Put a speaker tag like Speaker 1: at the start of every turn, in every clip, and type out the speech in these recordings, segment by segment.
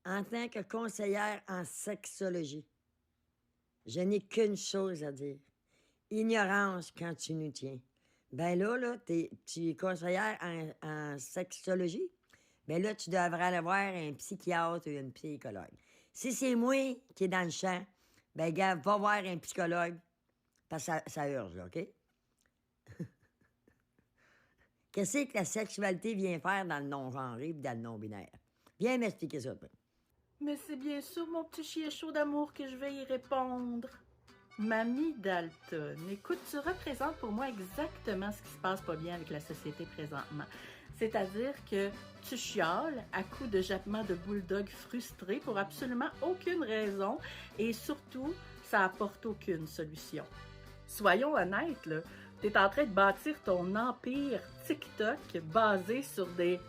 Speaker 1: En tant que conseillère en sexologie, je n'ai qu'une chose à dire. Ignorance quand tu nous tiens. Ben là, tu es conseillère en sexologie. Ben là, tu devrais aller voir un psychiatre ou une psychologue. Si c'est moi qui est dans le champ, ben gars, va voir un psychologue, parce que ça urge, là, OK? Qu'est-ce que la sexualité vient faire dans le non-genré et dans le non-binaire? Viens m'expliquer ça, toi.
Speaker 2: Mais c'est bien sûr mon petit chien chaud d'amour que je vais y répondre. Mamie Dalton, écoute, tu représentes pour moi exactement ce qui se passe pas bien avec la société présentement. C'est-à-dire que tu chiales à coups de jappements de bulldog frustrés pour absolument aucune raison et surtout, ça apporte aucune solution. Soyons honnêtes, là, t'es en train de bâtir ton empire TikTok basé sur des...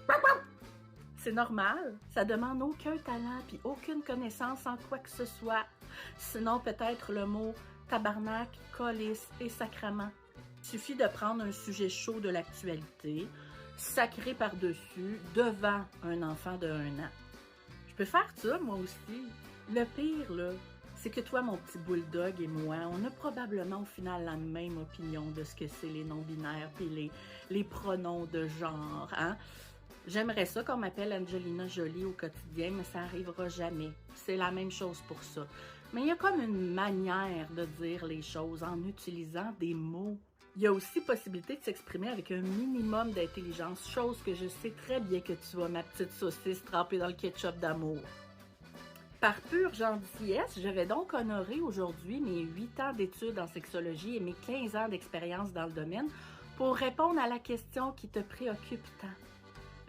Speaker 2: C'est normal, ça demande aucun talent puis aucune connaissance en quoi que ce soit. Sinon, peut-être le mot tabarnak, calice et sacrement. Suffit de prendre un sujet chaud de l'actualité, sacré par-dessus, devant un enfant de 1 an. Je peux faire ça, moi aussi. Le pire, là, c'est que toi, mon petit bulldog et moi, on a probablement au final la même opinion de ce que c'est les non-binaires puis les pronoms de genre, hein? J'aimerais ça qu'on m'appelle Angelina Jolie au quotidien, mais ça n'arrivera jamais. C'est la même chose pour ça. Mais il y a comme une manière de dire les choses en utilisant des mots. Il y a aussi possibilité de s'exprimer avec un minimum d'intelligence, chose que je sais très bien que tu as, ma petite saucisse trempée dans le ketchup d'amour. Par pure gentillesse, je vais donc honorer aujourd'hui mes 8 ans d'études en sexologie et mes 15 ans d'expérience dans le domaine pour répondre à la question qui te préoccupe tant.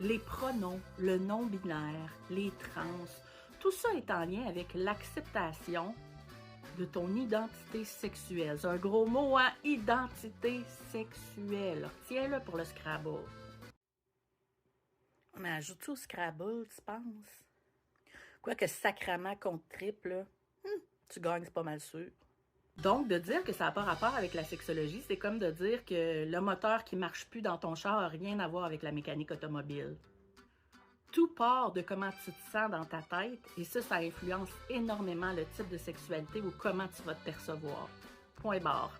Speaker 2: Les pronoms, le non-binaire, les trans, tout ça est en lien avec l'acceptation de ton identité sexuelle. C'est un gros mot, hein? Identité sexuelle. Tiens-le pour le Scrabble. Mais ajoute-tu au Scrabble, tu penses? Quoique sacrament contre triple, tu gagnes, c'est pas mal sûr. Donc, de dire que ça n'a pas rapport avec la sexologie, c'est comme de dire que le moteur qui marche plus dans ton char n'a rien à voir avec la mécanique automobile. Tout part de comment tu te sens dans ta tête et ça influence énormément le type de sexualité ou comment tu vas te percevoir. Point barre.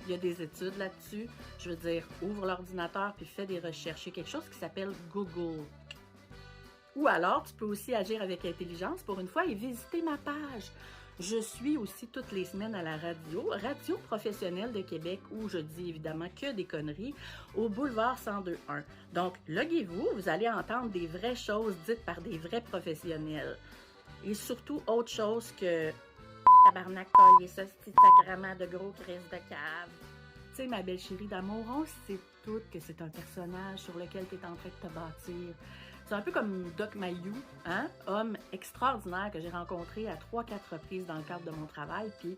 Speaker 2: Il y a des études là-dessus. Je veux dire, ouvre l'ordinateur puis fais des recherches. Il y a quelque chose qui s'appelle Google. Ou alors, tu peux aussi agir avec intelligence pour une fois et visiter ma page. Je suis aussi toutes les semaines à la Radio professionnelle de Québec, où je dis évidemment que des conneries, au boulevard 102.1. Donc, loguez-vous, vous allez entendre des vraies choses dites par des vrais professionnels. Et surtout, autre chose que tabarnak, et ça, c'est sacrement de gros crises de cave. Tu sais, ma belle chérie d'amour, on sait toutes que c'est un personnage sur lequel tu es en train de te bâtir. C'est un peu comme Doc Mayou, hein? Homme extraordinaire que j'ai rencontré à 3-4 reprises dans le cadre de mon travail. Puis,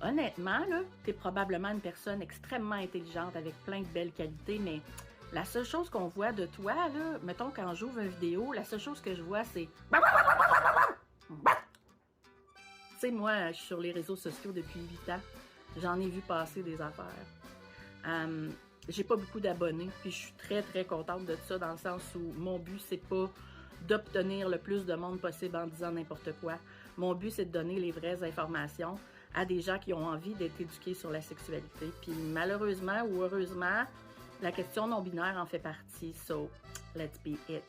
Speaker 2: honnêtement, là, t'es probablement une personne extrêmement intelligente avec plein de belles qualités, mais la seule chose qu'on voit de toi, là, mettons quand j'ouvre une vidéo, la seule chose que je vois, c'est... Tu sais, moi, je suis sur les réseaux sociaux depuis 8 ans. J'en ai vu passer des affaires. J'ai pas beaucoup d'abonnés, puis je suis très, très contente de ça, dans le sens où mon but, c'est pas d'obtenir le plus de monde possible en disant n'importe quoi. Mon but, c'est de donner les vraies informations à des gens qui ont envie d'être éduqués sur la sexualité. Puis malheureusement ou heureusement, la question non-binaire en fait partie, so let's be it.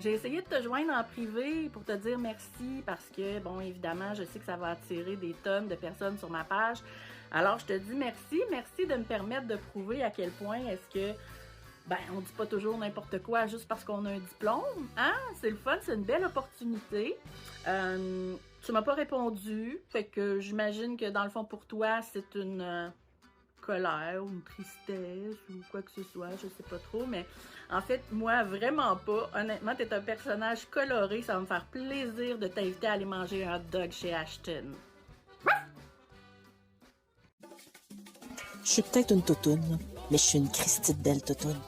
Speaker 2: J'ai essayé de te joindre en privé pour te dire merci parce que, bon, évidemment, je sais que ça va attirer des tonnes de personnes sur ma page. Alors, je te dis merci de me permettre de prouver à quel point est-ce que, on dit pas toujours n'importe quoi juste parce qu'on a un diplôme, hein? C'est le fun, c'est une belle opportunité. Tu m'as pas répondu, fait que j'imagine que dans le fond, pour toi, c'est une... colère ou une tristesse ou quoi que ce soit, je sais pas trop, mais en fait, moi, vraiment pas. Honnêtement, t'es un personnage coloré, ça va me faire plaisir de t'inviter à aller manger un hot dog chez Ashton.
Speaker 3: Je suis peut-être une toutoune, mais je suis une Christie de belle toutoune.